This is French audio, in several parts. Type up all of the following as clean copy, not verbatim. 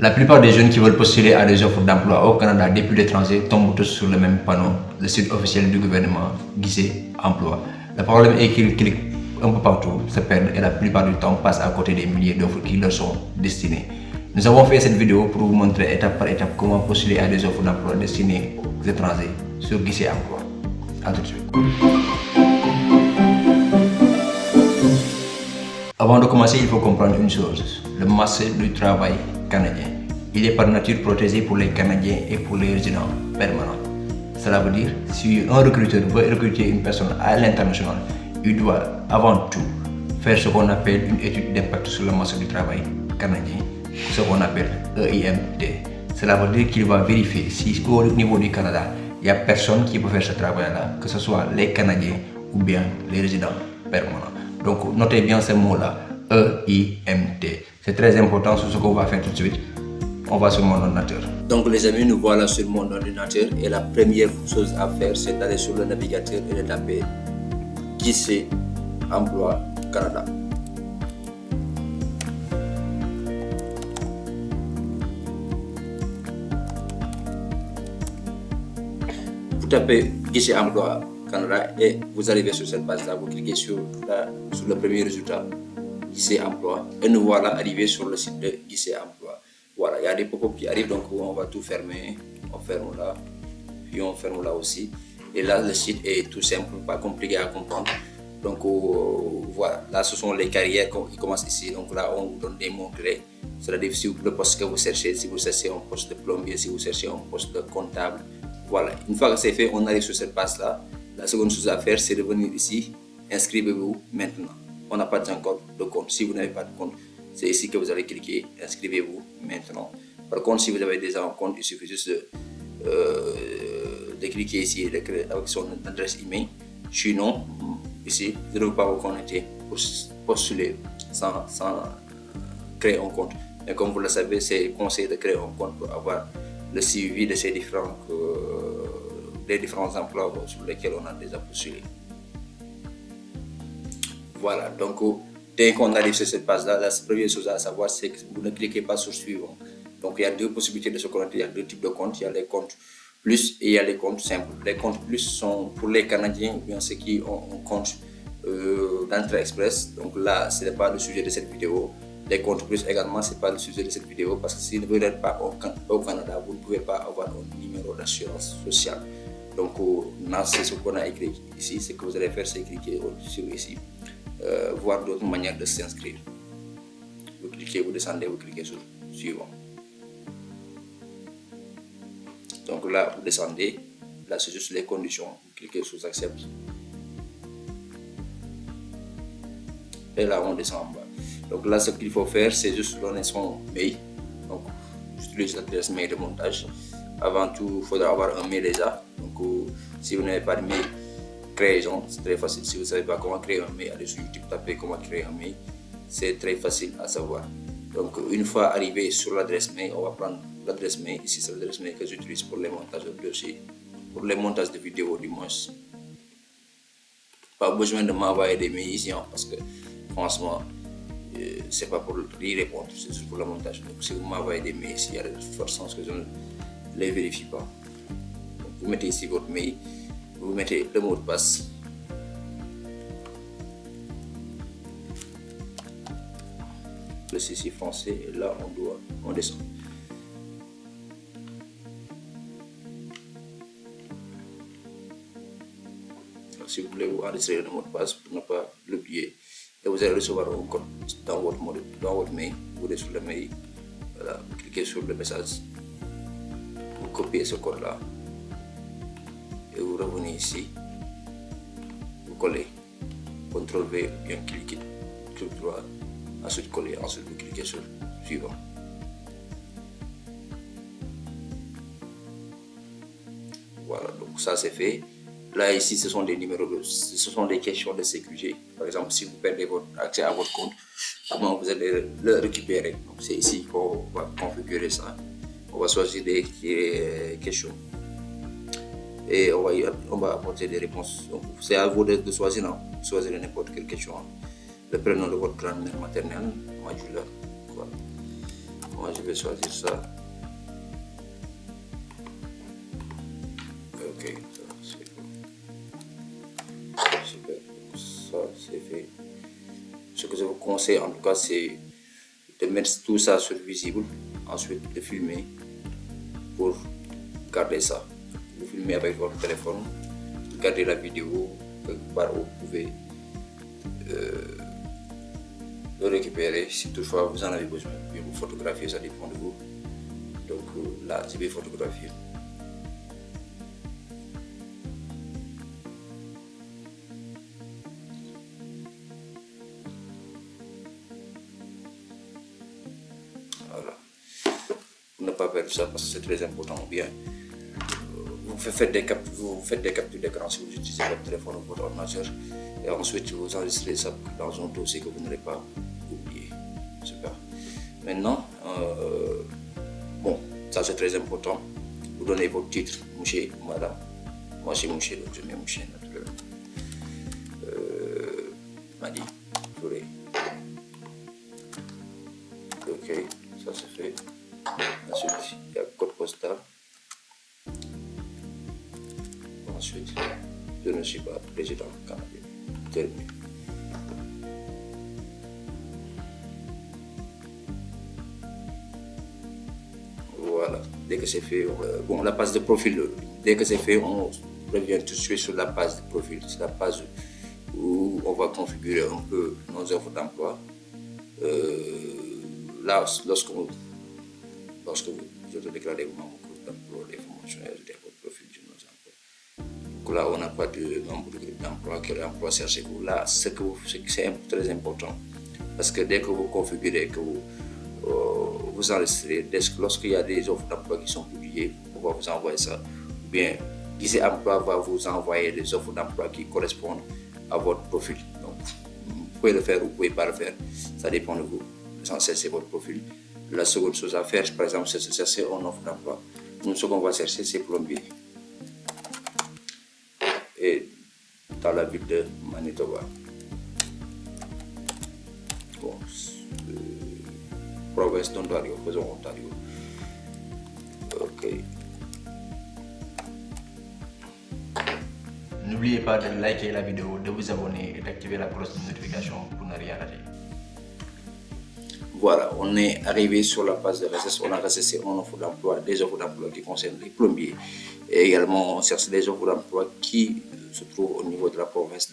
La plupart des jeunes qui veulent postuler à des offres d'emploi au Canada depuis l'étranger tombent tous sur le même panneau, le site officiel du gouvernement, Guichet Emploi. Le problème est qu'ils cliquent un peu partout, se perdent et la plupart du temps passent à côté des milliers d'offres qui leur sont destinées. Nous avons fait cette vidéo pour vous montrer étape par étape comment postuler à des offres d'emploi destinées aux étrangers sur Guichet Emploi. A tout de suite. Avant de commencer, il faut comprendre une chose, le marché du travail canadien. Il est par nature protégé pour les Canadiens et pour les résidents permanents. Cela veut dire, si un recruteur veut recruter une personne à l'international, il doit avant tout faire ce qu'on appelle une étude d'impact sur le marché du travail canadien, ce qu'on appelle EIMT. Cela veut dire qu'il va vérifier si au niveau du Canada, il n'y a personne qui peut faire ce travail-là, que ce soit les Canadiens ou bien les résidents permanents. Donc notez bien ce mot-là, EIMT. C'est très important sur ce qu'on va faire tout de suite. On va sur mon ordinateur. Donc les amis, nous voilà sur mon ordinateur et la première chose à faire, c'est d'aller sur le navigateur et de taper Guichet Emploi Canada. Vous tapez Guichet Emploi Canada et vous arrivez sur cette page-là, vous cliquez sur le premier résultat, Guichet Emploi, et nous voilà arrivés sur le site de Guichet Emploi. Voilà, il y a des pop-up qui arrivent, donc on va tout fermer, on ferme là, puis on ferme là aussi. Et là, le site est tout simple, pas compliqué à comprendre. Donc voilà, là ce sont les carrières qui commencent ici. Donc là, on vous donne des mots-clés. C'est-à-dire si le poste que vous cherchez, si vous cherchez un poste de plombier, si vous cherchez un poste de comptable. Voilà, une fois que c'est fait, on arrive sur cette page-là. La seconde chose à faire, c'est de venir ici, inscrivez-vous maintenant. On n'a pas encore de compte. Si vous n'avez pas de compte, c'est ici que vous allez cliquer, inscrivez-vous maintenant. Par contre, si vous avez déjà un compte, il suffit juste de cliquer ici avec son adresse email. Sinon, ici, vous ne devez pas vous connecter pour postuler sans créer un compte. Mais comme vous le savez, c'est conseillé de créer un compte pour avoir le suivi de ces différents emplois sur lesquels on a déjà postulé. Voilà, donc dès qu'on arrive sur cette page-là, la première chose à savoir, c'est que vous ne cliquez pas sur suivant. Donc il y a deux possibilités de se connecter, il y a deux types de comptes, il y a les comptes plus et il y a les comptes simples. Les comptes plus sont pour les Canadiens ou bien ceux qui ont un compte d'entrée express. Donc là, ce n'est pas le sujet de cette vidéo. Les comptes plus également, ce n'est pas le sujet de cette vidéo parce que si vous n'êtes pas au Canada, vous ne pouvez pas avoir un numéro d'assurance sociale. Donc là, c'est ce qu'on a écrit ici. Ce que vous allez faire, c'est cliquer sur ici. Voir d'autres manières de s'inscrire. Vous cliquez, vous descendez, vous cliquez sur suivant. Donc là, vous descendez. Là, c'est juste les conditions. Vous cliquez sur accepte. Et là, on descend en bas. Donc là, ce qu'il faut faire, c'est juste donner son mail. Donc, j'utilise l'adresse mail de montage. Avant tout, il faudra avoir un mail déjà. Donc, si vous n'avez pas de mail, créez-en, c'est très facile. Si vous ne savez pas comment créer un mail, allez sur YouTube, tapez comment créer un mail. C'est très facile à savoir. Donc, une fois arrivé sur l'adresse mail, on va prendre l'adresse mail. Ici, c'est l'adresse mail que j'utilise pour les montages de dossiers, pour les montages de vidéos du moins. Pas besoin de m'envoyer des mails ici, parce que franchement, c'est pas pour y répondre, c'est juste pour le montage. Donc, si vous m'envoyez des mails ici, il y a de fortes chances que je ne les vérifie pas. Donc, vous mettez ici votre mail. Vous mettez le mot de passe. Le ici français et là on descend. Donc, si vous voulez vous enregistrer le mot de passe pour ne pas l'oublier, et vous allez recevoir un code dans votre mail. Vous allez sur le mail, voilà, vous cliquez sur le message, vous copiez ce code là. Et vous revenez ici, vous collez, CTRL V, bien cliquez, clic droit, ensuite coller, ensuite vous cliquez sur suivant. Voilà, donc ça c'est fait. Là ici, ce sont des ce sont des questions de sécurité. Par exemple, si vous perdez votre accès à votre compte, comment vous allez le récupérer? Donc c'est ici qu'on va configurer ça. On va choisir des questions. Et on va apporter des réponses. Donc, c'est à vous de choisir, non? Choisir n'importe quelle question. Le prénom de votre grand-mère maternelle, Majula. Voilà. Moi, je vais choisir ça. Ok, ça c'est bon. Super, ça c'est fait. Ce que je vous conseille en tout cas, c'est de mettre tout ça sur visible, ensuite de filmer pour garder ça. Vous filmez avec votre téléphone, gardez la vidéo quelque part où vous pouvez le récupérer si toutefois vous en avez besoin. Puis vous photographiez, ça dépend de vous. Donc là, je vais photographier. Voilà. Pour ne pas perdre ça parce que c'est très important. Ou bien vous faites des captures d'écran si vous utilisez votre téléphone ou votre ordinateur et ensuite vous enregistrez ça dans un dossier que vous n'allez pas oublier. Super. Maintenant, bon, ça c'est très important. Vous donnez votre titre, monsieur, madame. Moi c'est monsieur, donc je mets monsieur naturellement. Madi, Touré. Ok, ça c'est fait. Ensuite, il y a le code postal. Ensuite, je ne suis pas président canadien. Terminé. Voilà, dès que c'est fait, bon, la page de profil, dès que c'est fait, on revient tout de suite sur la page de profil. C'est la page où on va configurer un peu nos offres d'emploi. Là, lorsque vous déclarez vos membres de groupe d'emploi, les formations et ajouter votre profil de nos emplois. Donc là, on n'a pas de membre de groupe d'emploi, quel emploi cherchez-vous. Là, c'est très important parce que dès que vous configurez, que vous enregistrez, lorsqu'il y a des offres d'emploi qui sont publiées, on va vous envoyer ça. Ou bien, Guichet Emploi va vous envoyer des offres d'emploi qui correspondent à votre profil. Donc, vous pouvez le faire ou vous ne pouvez pas le faire. Ça dépend de vous. L'essentiel, c'est votre profil. La seconde chose à faire, par exemple, c'est de chercher une offre d'emploi. Nous, ce qu'on va chercher, c'est plombier. Et dans la ville de Manitoba. Bon, province d'Ontario, faisons Ontario. Ok. N'oubliez pas de liker la vidéo, de vous abonner et d'activer la cloche de notification pour ne rien rater. Voilà, on est arrivé sur la page de recherche. On a recherché une offre d'emploi, des offres d'emploi qui concernent les plombiers. Et également, on cherche des offres d'emploi qui se trouvent au niveau de la province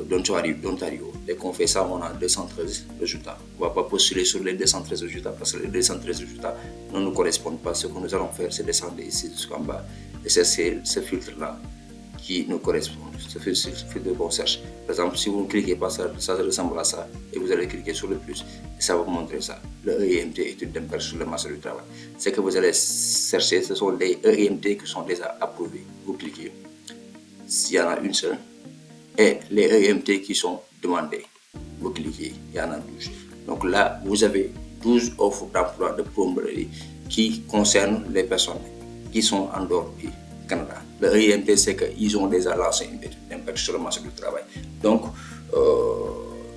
d'Ontario. Dès qu'on fait ça, on a 213 résultats. On ne va pas postuler sur les 213 résultats parce que les 213 résultats ne nous correspondent pas. Ce que nous allons faire, c'est descendre ici jusqu'en bas et chercher ce filtre-là qui nous correspond, ce filtre qu'on cherche. Par exemple, si vous ne cliquez pas, ça ressemble à ça et vous allez cliquer sur le plus et ça va vous montrer ça. Le EIMT, étude d'impact sur le marché du travail. Ce que vous allez chercher, ce sont les EIMT qui sont déjà approuvés. Vous cliquez, s'il y en a une seule, et les EIMT qui sont demandés. Vous cliquez, il y en a 12. Donc là, vous avez 12 offres d'emploi de plomberie qui concernent les personnes qui sont en dehors du Canada. Le EIMT, c'est qu'ils ont déjà lancé une étude d'impact sur le marché du travail. Donc,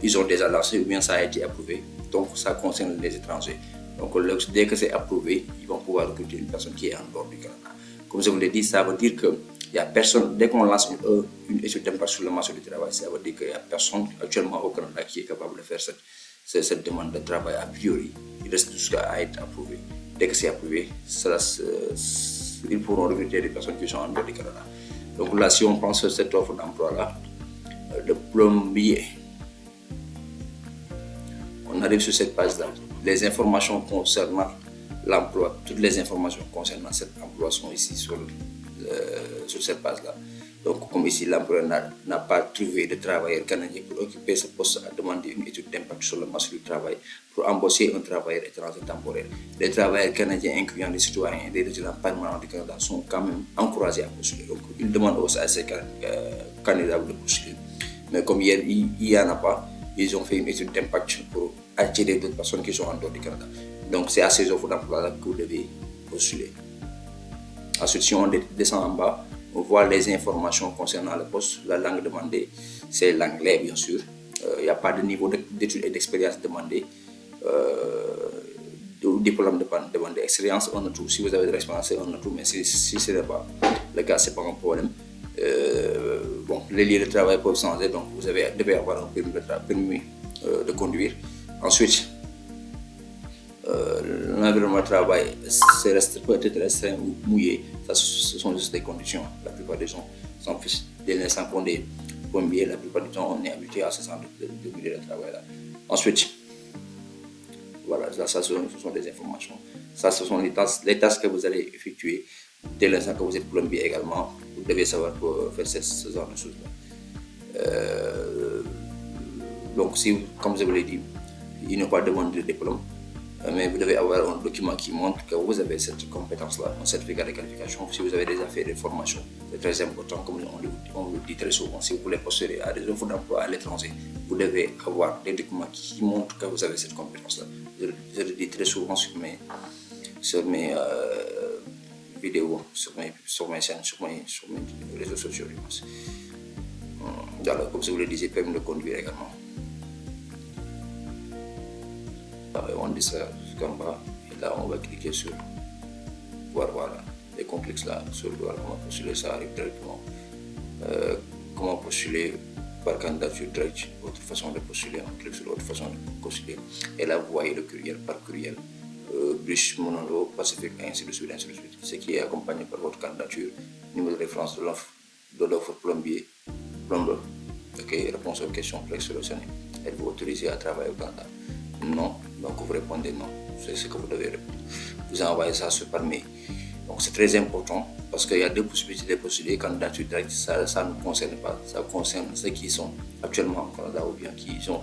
ils ont déjà lancé ou bien ça a été approuvé. Donc, ça concerne les étrangers. Donc, dès que c'est approuvé, ils vont pouvoir recruter une personne qui est en dehors du Canada. Comme je vous l'ai dit, ça veut dire que il y a personne, dès qu'on lance une étude d'impact sur le marché du travail, ça veut dire qu'il n'y a personne actuellement au Canada qui est capable de faire cette demande de travail a priori. Il reste jusqu'à être approuvé. Dès que c'est approuvé, ils pourront recruter des personnes qui sont en dehors du Canada. Donc là, si on pense sur cette offre d'emploi-là, de plombier, on arrive sur cette page-là. Les informations concernant l'emploi, toutes les informations concernant cet emploi sont ici sur cette page-là. Donc, comme ici, l'employeur n'a pas trouvé de travailleur canadien pour occuper ce poste, a demandé une étude d'impact sur le marché du travail pour embaucher un travailleur étranger temporaire. Les travailleurs canadiens, incluant les citoyens et les résidents permanents du Canada, sont quand même encouragés à postuler. Donc, ils demandent aussi à ces candidats de postuler. Mais comme il n'y en a pas, ils ont fait une étude d'impact pour attirer d'autres personnes qui sont en dehors du Canada. Donc, c'est à ces offres d'emploi que vous devez postuler. Ensuite, si on descend en bas, on voit les informations concernant le poste. La langue demandée, c'est l'anglais, bien sûr. Il n'y a pas de niveau d'études et d'expérience demandé. diplôme demande d'expérience, un atout. Si vous avez de l'expérience, c'est un atout, mais si ce n'est pas le cas, c'est pas un problème. Bon, les lieux de travail peuvent changer, donc vous devez avoir un permis de conduire. Ensuite, l'environnement de travail peut être restreint ou mouillé. Ça, ce sont juste des conditions. La plupart des gens sont des naissants pour des pompiers. La plupart du temps, on est habitué à ce genre de milieu de travail là. Ensuite, voilà, ça ce sont des informations. Ça, ce sont les tâches que vous allez effectuer. Dès l'instant que vous êtes plombier également, vous devez savoir pour faire ce genre de choses-là. Donc, comme je vous l'ai dit, il n'y a pas de demande de diplôme, mais vous devez avoir un document qui montre que vous avez cette compétence-là, un certificat de qualification. Si vous avez déjà fait des formations, c'est très important, comme on le dit très souvent. Si vous voulez postuler à des offres d'emploi à l'étranger, vous devez avoir des documents qui montrent que vous avez cette compétence-là. Je le dis très souvent sur mes vidéos, sur mes chaînes, sur mes réseaux sociaux. Alors, comme je vous le disais, permis de conduire également. On dit ça comme bas, et là on va cliquer sur voir, voilà, les complexes là, sur voir comment postuler, ça arrive directement. Comment postuler par candidature direct, autre façon de postuler, on clique sur autre façon de postuler, et là vous voyez le courriel par courriel, Bruce Monondo, Pacifique, ainsi de suite, ce qui est accompagné par votre candidature, numéro de référence de l'offre plombier, ok, réponse aux questions présélectionnées. Êtes-vous autorisé à travailler au Canada? Non, donc vous répondez non, c'est ce que vous devez répondre. Vous envoyez ça par mail. Donc c'est très important parce qu'il y a deux possibilités de postuler. Candidature directe, ça ne concerne pas, ça concerne ceux qui sont actuellement au Canada ou bien qui ont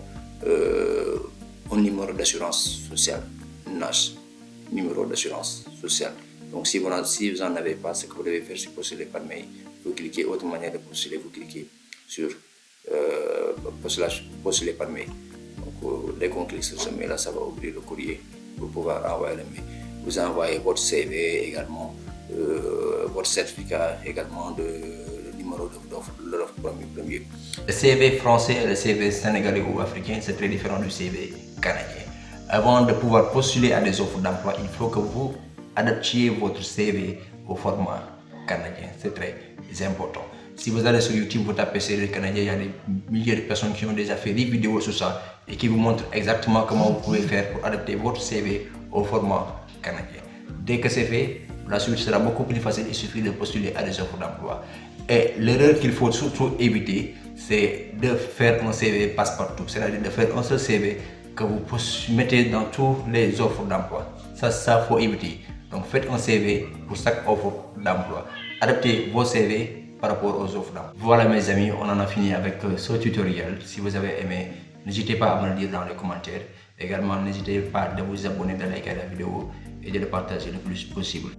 un numéro d'assurance sociale, NASH, numéro d'assurance sociale. Donc si vous n'en avez pas, ce que vous devez faire, c'est postuler par mail. Vous cliquez, autre manière de postuler, vous cliquez sur postuler par mail. Donc, dès qu'on clique sur ce mail là, ça va ouvrir le courrier pour pouvoir envoyer le mail. Vous envoyez votre CV également, votre certificat également, le numéro de l'offre premier. Le CV français et le CV sénégalais ou africain, c'est très différent du CV canadien. Avant de pouvoir postuler à des offres d'emploi, il faut que vous adaptiez votre CV au format canadien. C'est très important. Si vous allez sur YouTube, vous tapez CV canadien, il y a des milliers de personnes qui ont déjà fait des vidéos sur ça et qui vous montrent exactement comment vous pouvez faire pour adapter votre CV au format canadien. Dès que c'est fait, la suite sera beaucoup plus facile, il suffit de postuler à des offres d'emploi. Et l'erreur qu'il faut surtout éviter, c'est de faire un CV passe-partout, c'est-à-dire de faire un seul CV que vous mettez dans toutes les offres d'emploi. Ça faut éviter. Donc faites un CV pour chaque offre d'emploi. Adaptez vos CV par rapport aux offres d'emploi. Voilà mes amis, on en a fini avec ce tutoriel. Si vous avez aimé, n'hésitez pas à me le dire dans les commentaires. Également, n'hésitez pas à vous abonner, de liker la vidéo et de le partager le plus possible.